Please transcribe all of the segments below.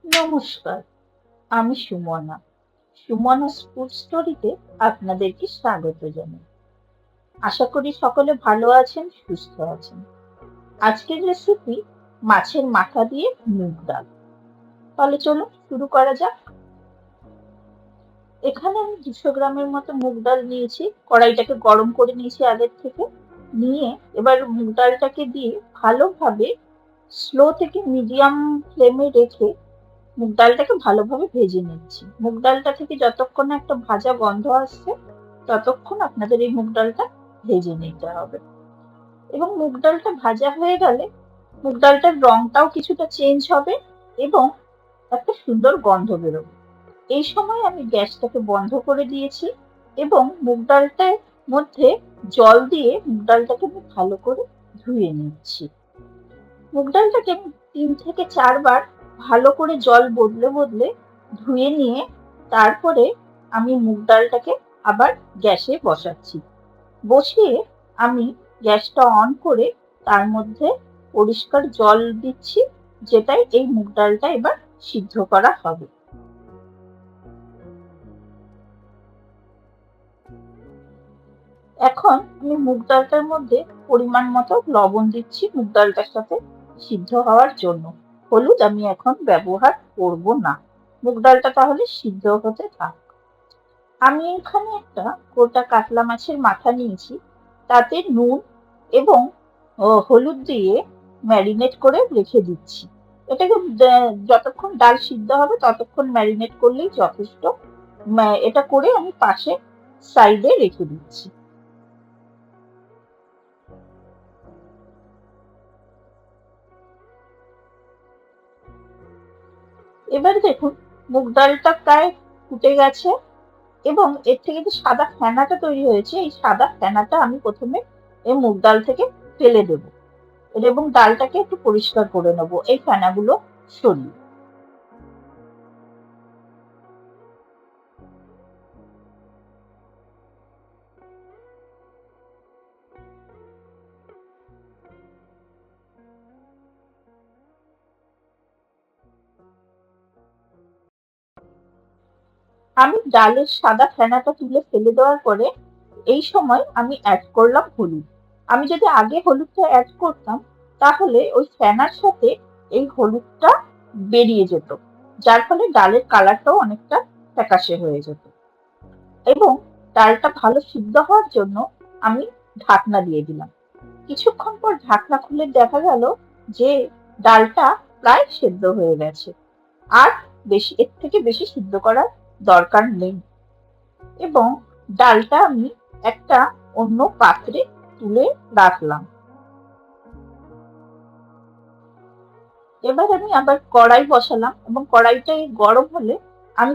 নমস্কার, আমি সুমনা। সুমনাস ফুড স্টোরিতে আপনাদেরকে স্বাগত জানাই। আশা করি সকলে ভালো আছেন, সুস্থ আছেন। আজকের রেসিপি মাছের মাথা দিয়ে মুগ ডাল। তাহলে চলুন শুরু করা যাক। এখানে আমি 200 গ্রামের মতো মুগ ডাল নিয়েছি। কড়াইটাকে গরম করে নিয়েছি আগের থেকে। নিয়ে এবার মুগ ডালটাকে দিয়ে ভালোভাবে স্লো থেকে মিডিয়াম ফ্লেমে রেখে মুগ ডালটাকে ভালোভাবে ভেজে নিচ্ছি। মুগ ডালটা থেকে যতক্ষণ না একটা ভাজা গন্ধ আসছে ততক্ষণ আপনাদের এই মুগ ডালটা ভেজে নিতে হবে। এবং মুগ ডালটা ভাজা হয়ে গেলে মুগ ডালটার রংটাও কিছুটা চেঞ্জ হবে এবং একটা সুন্দর গন্ধ বেরোবে। এই সময় আমি গ্যাসটাকে বন্ধ করে দিয়েছি এবং মুগ ডালটার মধ্যে জল দিয়ে মুগ ডালটাকে আমি ভালো করে ধুয়ে নিচ্ছি। মুগ ডালটাকে আমি 3 থেকে 4 বার ভালো করে জল বদলে বদলে ধুয়ে নিয়ে তারপরে আমি মুগ ডালটাকে আবার গ্যাসে বসাচ্ছি। বসিয়ে আমি গ্যাসটা অন করে তার মধ্যে পরিষ্কার জল দিচ্ছি, যেটায় এই মুগ ডালটা এবার সিদ্ধ করা হবে। এখন আমি মুগ ডালটার মধ্যে পরিমাণ মতো লবণ দিচ্ছি মুগ ডালটার সাথে সিদ্ধ হওয়ার জন্য। হলুদ আমি এখন ব্যবহার করব না। মুগ ডালটা তাহলে সিদ্ধ হতে থাক। আমি এখানে একটা গোটা কাতলা মাছের মাথা নিয়েছি। তাতে নুন এবং হলুদ দিয়ে ম্যারিনেট করে রেখে দিচ্ছি। এটাকে যতক্ষণ ডাল সিদ্ধ হবে ততক্ষণ ম্যারিনেট করলেই যথেষ্ট। এটা করে আমি পাশে সাইডে রেখে দিচ্ছি। এবার দেখুন মুগ ডালটা প্রায় ফুটে গেছে এবং এর থেকে যে সাদা ফেনাটা তৈরি হয়েছে এই সাদা ফেনাটা আমি প্রথমে এই মুগ ডাল থেকে ফেলে দেবো এবং ডালটাকে একটু পরিষ্কার করে নেবো এই ফেনাগুলো সরিয়ে। আমি ডালের সাদা ফেনাটা তুলে ফেলে দেওয়ার পরে এই সময় আমি অ্যাড করলাম হলুদ। আমি যদি আগে হলুদটা অ্যাড করতাম তাহলে ওই ফেনার সাথে এই হলুদটা বেরিয়ে যেত, যার ফলে ডালের কালারটাও অনেকটা ফ্যাকাশে হয়ে যেত। এবং ডালটা ভালো সিদ্ধ হওয়ার জন্য আমি ঢাকনা দিয়ে দিলাম। কিছুক্ষণ পর ঢাকনা খুলে দেখা গেল যে ডালটা প্রায় সেদ্ধ হয়ে গেছে। আর বেশি এর থেকে বেশি সিদ্ধ করার দরকার নেই এবং ডালটা আমি একটা অন্য পাত্রে তুলে রাখলাম। এবার আমি আবার কড়াই বসালাম এবং কড়াইটা গরম হলে আমি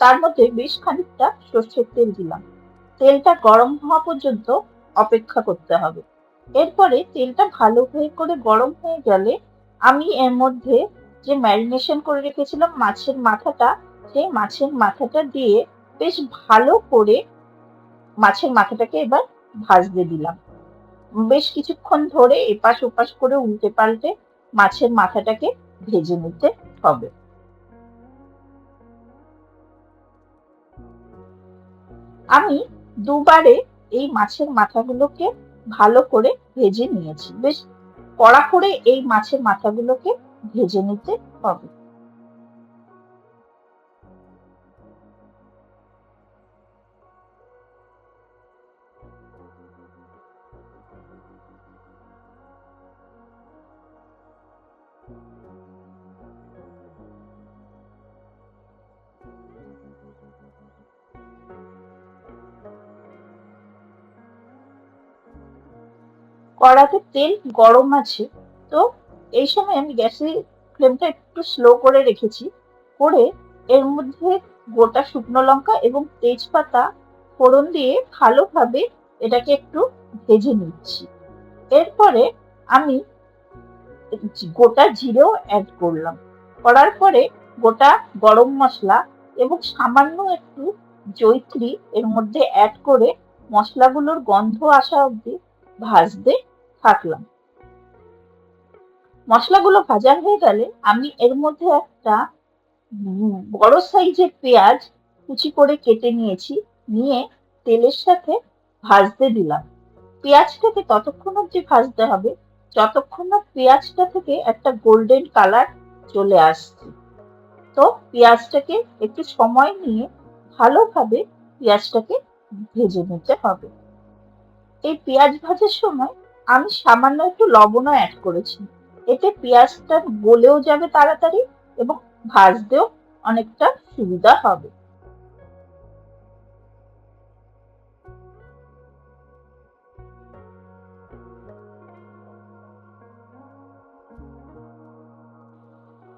তার মধ্যে বেশ খানিকটা সর্ষের তেল দিলাম। তেলটা গরম হওয়া পর্যন্ত অপেক্ষা করতে হবে। এরপরে তেলটা ভালো করে গরম হয়ে গেলে আমি এর মধ্যে যে ম্যারিনেশন করে রেখেছিলাম মাছের মাথাটা, সেই মাছের মাথাটা দিয়ে বেশ ভালো করে মাছের মাথাটাকে এবার ভাজতে দিলাম। বেশ কিছুক্ষণ ধরে এপাশ ওপাশ করে উল্টে পাল্টে মাছের মাথাটাকে ভেজে নিতে হবে। আমি দুবারে এই মাছের মাথাগুলোকে ভালো করে ভেজে নিয়েছি। বেশ কড়া করে এই মাছের মাথাগুলোকে ভেজে নিতে হবে। কড়াতে তেল গরম আছে, তো এই সময় আমি গ্যাসের ফ্লেমটা একটু স্লো করে রেখেছি। করে এর মধ্যে গোটা শুকনো লঙ্কা এবং তেজপাতা ফোড়ন দিয়ে ভালোভাবে এটাকে একটু ভেজে নিচ্ছি। এরপরে আমি গোটা জিরেও অ্যাড করলাম। করার পরে গোটা গরম মশলা এবং সামান্য একটু জয়িত্রী এর মধ্যে অ্যাড করে মশলাগুলোর গন্ধ আসা অবধি ভাজতে থাকলাম। মশলাগুলো ভাজা হয়ে গেলে আমি এর মধ্যে একটা বড় সাইজের পেঁয়াজ কুচি করে কেটে নিয়েছি, নিয়ে তেলের সাথে ভাজতে দিলাম। পেঁয়াজটাকে ততক্ষণ অবধি ভাজতে হবে যতক্ষণ না পেঁয়াজটা থেকে একটা গোল্ডেন কালার চলে আসছে। তো পেঁয়াজটাকে একটু সময় নিয়ে ভালোভাবে পেঁয়াজটাকে ভেজে নিতে হবে। এই পেঁয়াজ ভাজার সময় আমি সামান্য একটু লবণও অ্যাড করেছি। এতে পেঁয়াজটা গলেও যাবে তাড়াতাড়ি এবং ভাজতেও অনেকটা সুবিধা হবে।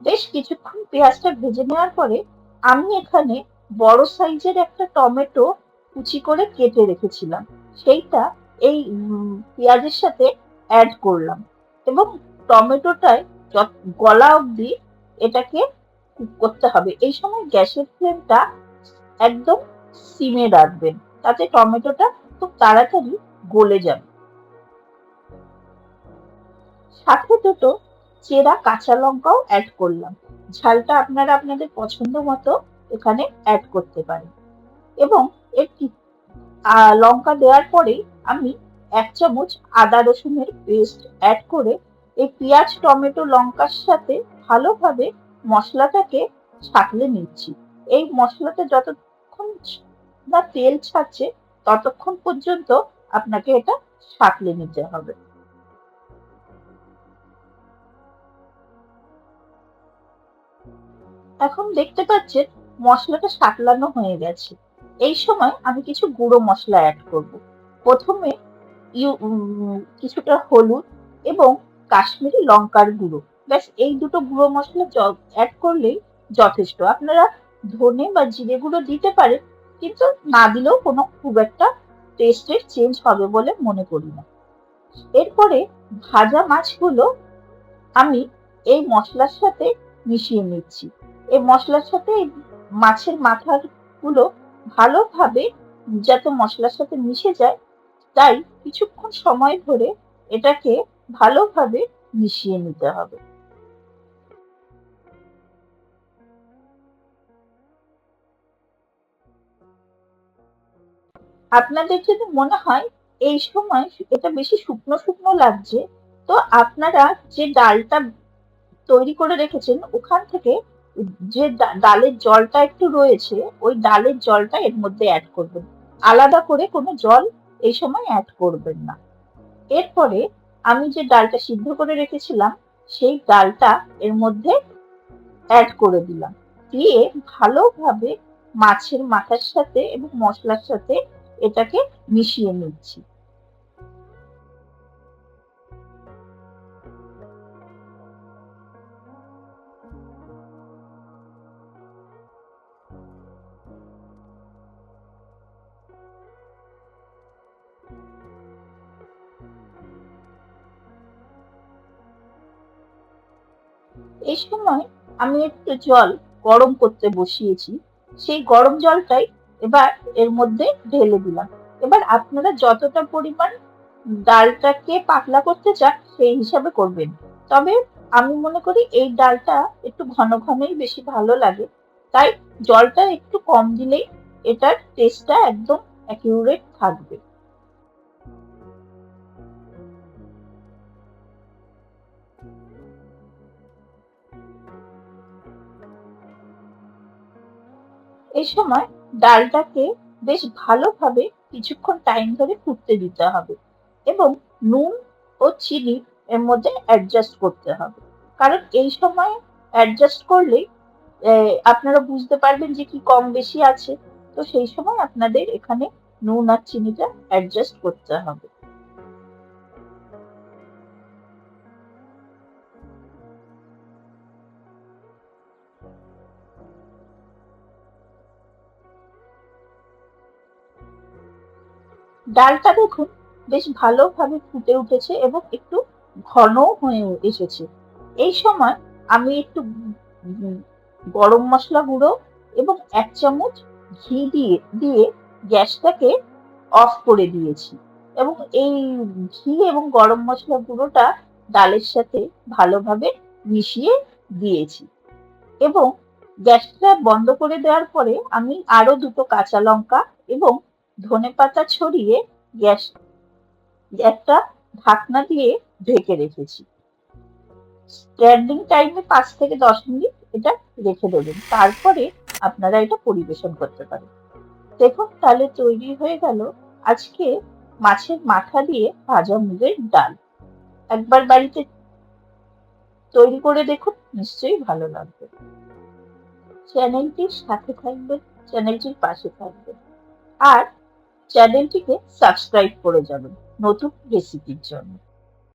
বেশ কিছুক্ষণ পেঁয়াজটা ভেজে নেওয়ার পরে আমি এখানে বড় সাইজের একটা টমেটো কুচি করে কেটে রেখেছিলাম, সেইটা এই পেঁয়াজের সাথে অ্যাড করলাম এবং টমেটোটায় গলা অবধি এটাকে কুক করতে হবে। এই সময় গ্যাসের ফ্লেমটা একদম সিমে রাখবেন, তাতে টমেটোটা খুব তাড়াতাড়ি গলে যাবে। সাথে দুটো চেরা কাঁচা লঙ্কাও অ্যাড করলাম। ঝালটা আপনারা আপনাদের পছন্দ মতো এখানে অ্যাড করতে পারেন। এবং একটি লঙ্কা দেওয়ার পরেই আমি 1 চামচ আদা রসুনের পেস্ট অ্যাড করে এই পেঁয়াজ টমেটো লঙ্কার সাথে ভালোভাবে মশলাটাকে ছাঁকলে নিচ্ছি। এই মশলাটা যতক্ষণ না তেল ছাড়ছে ততক্ষণ পর্যন্ত আপনাকে এটা ছাঁকলে নিতে হবে। এখন দেখতে পাচ্ছেন মশলাটা সাতলানো হয়ে গেছে। এই সময় আমি কিছু গুঁড়ো মশলা অ্যাড করব। প্রথমে কিছুটা হলুদ এবং কাশ্মীরি লঙ্কার গুঁড়ো, ব্যাস এই দুটো গুঁড়ো মশলা অ্যাড করলেই যথেষ্ট। আপনারা ধনে বা জিরে গুঁড়ো দিতে পারেন, কিন্তু না দিলেও কোনো খুব একটা টেস্টের চেঞ্জ হবে বলে মনে করি না। এরপরে ভাজা মাছগুলো আমি এই মশলার সাথে মিশিয়ে নিচ্ছি। এই মশলার সাথে এই মাছের মাথাগুলো ভালোভাবে যাতে মশলার সাথে মিশে যায়, তাই কিছুক্ষণ সময় ধরে এটাকে ভালোভাবে মিশিয়ে নিতে হবে। আপনাদের যদি মনে হয় এই সময় এটা বেশি শুকনো শুকনো লাগছে, তো আপনারা যে ডালটা তৈরি করে রেখেছেন ওখান থেকে যে ডালের জলটা একটু রয়েছে ওই ডালের জলটা এর মধ্যে অ্যাড করবেন। আলাদা করে কোনো জল এই সময় অ্যাড করবেন না। এরপরে আমি যে ডালটা সিদ্ধ করে রেখেছিলাম সেই ডালটা এর মধ্যে অ্যাড করে দিলাম, দিয়ে ভালোভাবে মাছের মাথার সাথে এবং মশলার সাথে এটাকে মিশিয়ে নিচ্ছি। এই সময় আমি একটু জল গরম করতে বসিয়েছি, সেই গরম জলটাই এবার এর মধ্যে ঢেলে দিলাম। এবার আপনারা যতটা পরিমাণ ডালটাকে পাতলা করতে চান সেই হিসাবে করবেন। তবে আমি মনে করি এই ডালটা একটু ঘন ঘনই বেশি ভালো লাগে, তাই জলটা একটু কম দিলেই এটার টেস্টটা একদম অ্যাকিউরেট থাকবে। এই সময় ডালটাকে বেশ ভালোভাবে কিছুক্ষণ টাইম ধরে ফুটতে দিতে হবে এবং নুন ও চিনি এর মধ্যে অ্যাডজাস্ট করতে হবে। কারণ এই সময় অ্যাডজাস্ট করলেই আপনারা বুঝতে পারবেন যে কি কম বেশি আছে। তো সেই সময় আপনাদের এখানে নুন আর চিনিটা অ্যাডজাস্ট করতে হবে। ডালটা দেখুন বেশ ভালোভাবে ফুটে উঠেছে এবং একটু ঘনও হয়ে এসেছে। এই সময় আমি একটু গরম মশলা গুঁড়ো এবং 1 চামচ ঘি দিয়ে দিয়ে গ্যাসটাকে অফ করে দিয়েছি এবং এই ঘি এবং গরম মশলা গুঁড়োটা ডালের সাথে ভালোভাবে মিশিয়ে দিয়েছি এবং গ্যাসটা বন্ধ করে দেওয়ার পরে আমি আরো 2টো কাঁচা লঙ্কা এবং ধনেপাতা ছড়িয়ে গ্যাস একটা ঢাকনা দিয়ে ঢেকে রেখেছি। স্ট্যান্ডিং টাইমে 5 থেকে 10 মিনিট এটা রেখে দেবেন, তারপরে আপনারা এটা পরিবেশন করতে পারেন। দেখুন তাহলে তৈরি হয়ে গেল আজকে মাছের মাথা দিয়ে ভাজা মুগের ডাল। একবার বাড়িতে তৈরি করে দেখুন, নিশ্চয়ই ভালো লাগবে। চ্যানেলটির সাথে থাকবেন, চ্যানেলটির পাশে থাকবেন আর চ্যানেলটিকে সাবস্ক্রাইব করে যাবেন নতুন রেসিপির জন্য।